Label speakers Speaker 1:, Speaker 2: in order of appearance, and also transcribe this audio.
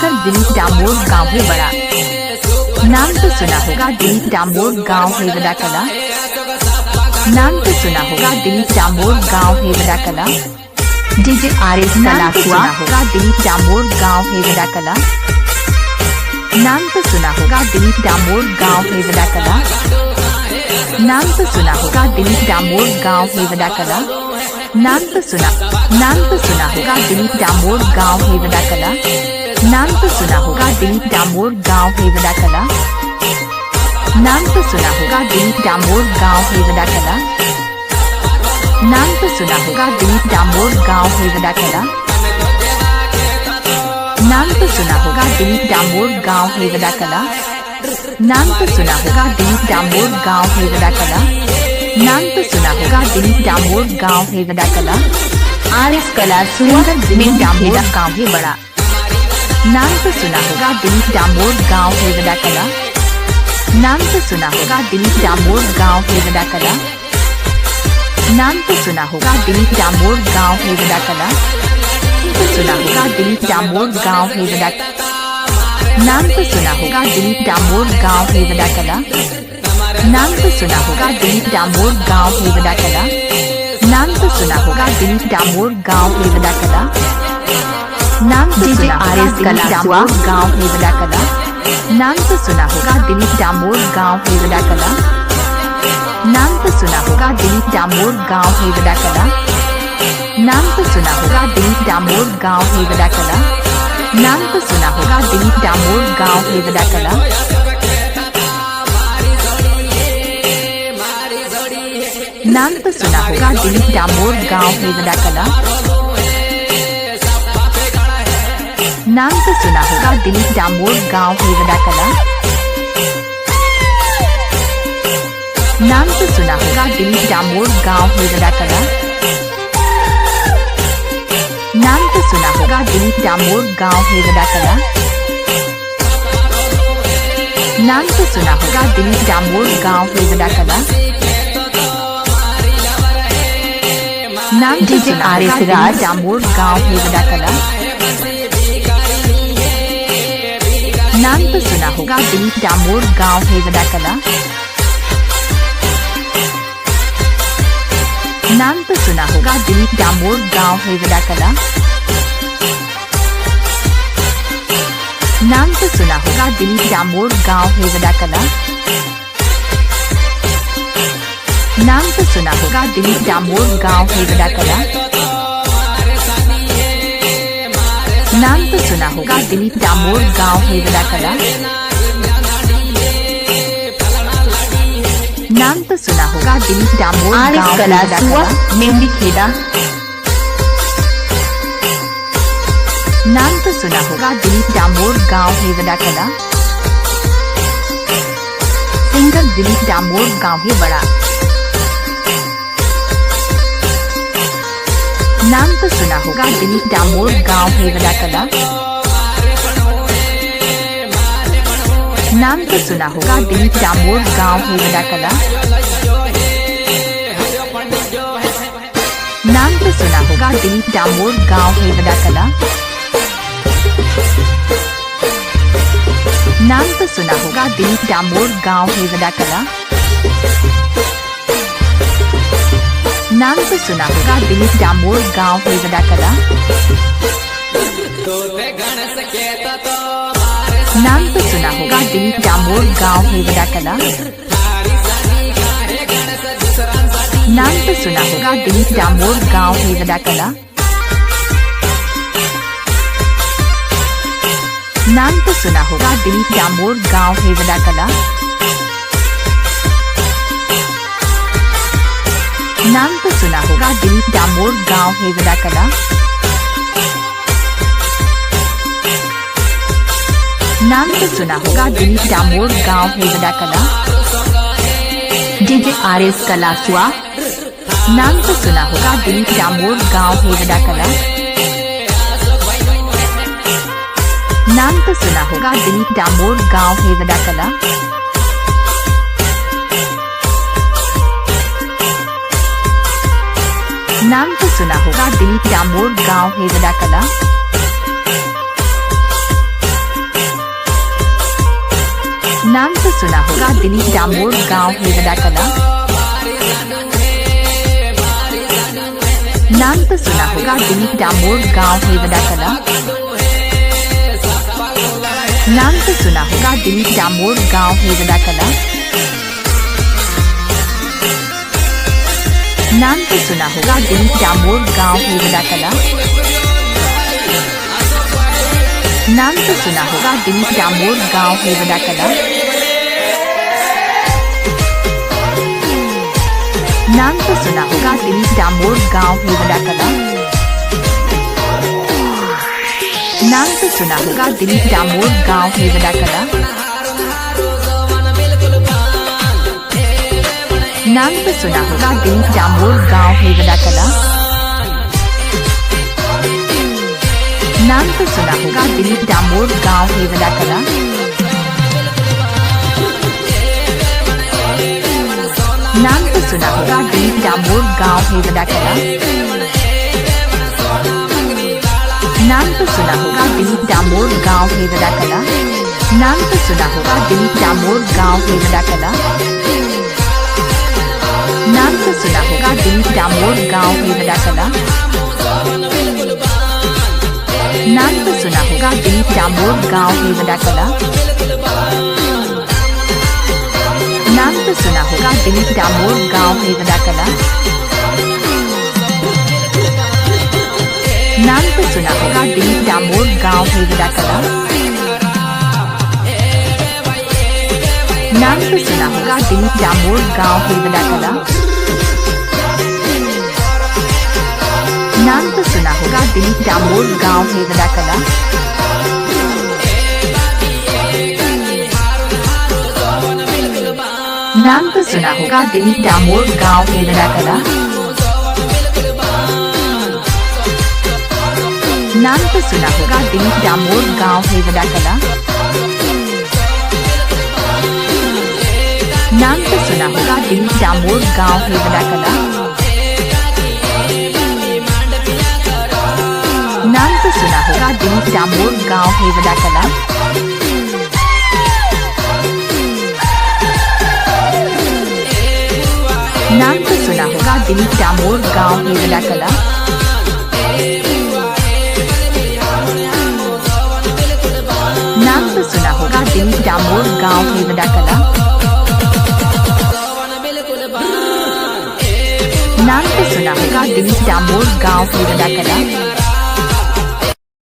Speaker 1: Singer Dilip Damor गाँव है बड़ा। नाम तो सुना होगा दिलीप डामोर गाँव है बड़ा कला। नाम तो सुना होगा दिलीप डामोर गाँव है बड़ा कला। डीजे आरएस कला सुना होगा दिलीप डामोर गाँव है बड़ा कला। नाम तो सुना होगा दिलीप डामोर गाँव है बड़ा कला। नाम तो सुना होगा दिलीप डामोर गाँव है बड़ा कला। नाम तो सुना होगा दिलीप डामोर गाँव है बड़ा कला। नाम तो सुना होगा दिलीप डामोर गाँव है बड़ा कला। नाम तो सुना होगा दिलीप डामोर गाँव है बड़ा कला। नाम तो सुना होगा दिलीप डामोर गाँव है बड़ा कला। नाम तो सुना होगा दिलीप डामोर गाँव है बड़ा कला। नाम तो सुना होगा दिलीप डामोर गाँव है बड़ा कला। नाम तो सुना होगा दिलीप डामोर गाँव है बड़ा कला। आरएस कला सिंगर दिलीप डामोर गाँव है बड़ा। नाम तो सुना होगा दिलीप डामोर गाँव है बड़ा कला। नाम तो सुना होगा दिलीप डामोर गाँव है बड़ा कला। नाम तो सुना होगा दिलीप डामोर गाँव है बड़ा कला। तो सुना होगा दिलीप डामोर गाँव है बड़ा। नाम तो सुना होगा दिलीप डामोर गाँव है बड़ा कला। नाम तो सुना होगा दिलीप डामोर गाँव है बड़ा कला। नाम तो सुना होगा दिलीप डामोर गाँव है बड़ा कला। नाम तो सुना आरएस कला डामोर गाँव है बड़ा कला। नाम तो सुना होगा दिलीप डामोर गाँव है बड़ा कला। नाम तो सुना होगा दिलीप डामोर गाँव है बड़ा कला। नाम तो सुना होगा दिलीप डामोर गाँव है बड़ा कला। नाम तो सुना होगा दिलीप डामोर गाँव है बड़ा कला। नाम तो सुना होगा दिलीप डामोर गाँव है बड़ा कला। नाम तो सुना होगा दिलीप डामोर गाँव है बड़ा कला। नाम तो सुना होगा दिलीप डामोर गाँव है बड़ा कला। नाम तो सुना होगा दिलीप डामोर गाँव है बड़ा कला। नाम तो सुना होगा दिलीप डामोर गाँव है बड़ा कला। नाम डीजे आरएस राज डामोर गाँव है बड़ा कला। नाम तो सुना होगा दिलीप डामोर गाँव है बड़ा कला। नाम तो सुना होगा दिलीप डामोर गाँव है बड़ा कला। नाम तो सुना होगा दिलीप डामोर गाँव है बड़ा कला। नाम तो सुना होगा दिलीप डामोर गाँव है बड़ा कला। नाम तो सुना होगा दिलीप डामोर गाँव है बड़ा कला। नाम तो सुना होगा दिलीप डामोर गाँव है बड़ा कला। मेहंदी खेड़ा। नाम तो सुना होगा दिलीप डामोर गाँव है बड़ा कला। सिंगर दिलीप डामोर गाँव है बड़ा। नाम तो सुना होगा दिलीप डामोर गाँव है बड़ा कला। नाम तो सुना होगा दिलीप डामोर गाँव है बड़ा कला। नाम तो सुना होगा दिलीप डामोर गाँव है बड़ा कला। नाम तो सुना होगा दिलीप डामोर गाँव है बड़ा कला। नाम तो सुना होगा दिलीप डामोर गाँव है बड़ा कला। नाम तो सुना होगा दिलीप डामोर गाँव है बड़ा कला। नाम तो सुना होगा दिलीप डामोर गाँव है बड़ा कला। नाम तो सुना होगा दिलीप डामोर गाँव है बड़ा कला। नाम तो सुना होगा दिलीप डामोर गाँव है बड़ा कला। नाम तो सुना होगा दिलीप डामोर गाँव है बड़ा कला। डीजे आरएस कला सुआ। नाम तो सुना होगा दिलीप डामोर गाँव है बड़ा कला। नाम तो सुना होगा दिलीप डामोर गाँव है बड़ा कला। नाम तो सुना होगा दिलीप डामोर गाँव है बड़ा कला। नाम तो सुना होगा दिलीप डामोर गांव हेवड़ा कला। नाम तो सुना होगा दिलीप डामोर गांव हेवड़ा कला। नाम तो सुना होगा दिलीप डामोर गांव हेवड़ा कला। नाम तो सुना होगा दिलीप डामोर गांव हेवड़ा कला। नाम तो सुना होगा दिलीप डामोर गांव हेवड़ा कला। नाम तो सुना होगा दिलीप डामोर गांव हेवड़ा कला। नाम तो सुना होगा दिलीप डामोर गांव हेवड़ा कला। नाम तो सुना होगा दिलीप डामोर गांव हेवड़ा कला। नाम तो सुना होगा दिलीप डामोर गांव हेवड़ा कला। नाम तो सुना होगा दिलीप डामोर गांव हेवड़ा कला। नाम तो सुना होगा दिलीप डामोर गांव हेवड़ा कला। नाम तो सुना होगा दिलीप डामोर गांव हेवड़ा कला। नाम तो सुना होगा दिलीप डामोर गांव हेवड़ा कला। नाम तो सुना होगा दिलीप डामोर गांव हेवड़ा कला। नाम तो सुना होगा दिलीप डामोर गांव हेवड़ा कला। नाम तो सुना होगा दिलीप डामोर गांव हेवड़ा कला। नाम तो सुना होगा दिलीप डामोर गांव हेवड़ा कला। नाम तो सुना होगा दिलीप डामोर गांव हेवड़ा कला। नाम तो सुना होगा दिलीप डामोर गांव हेवड़ा कला। नाम तो सुना होगा दिलीप डामोर गांव हेवड़ा कला। नाम तो सुना होगा दिलीप डामोर गांव हेवड़ा कला। नाम तो सुना होगा दिलीप डामोर गांव हेवड़ा कला। नाम तो सुना होगा दिलीप डामोर गांव हेवड़ा कला। नाम तो सुना होगा दिलीप डामोर गांव हेवड़ा कला। नाम तो सुना होगा दिलीप डामोर गांव हेवड़ा कला।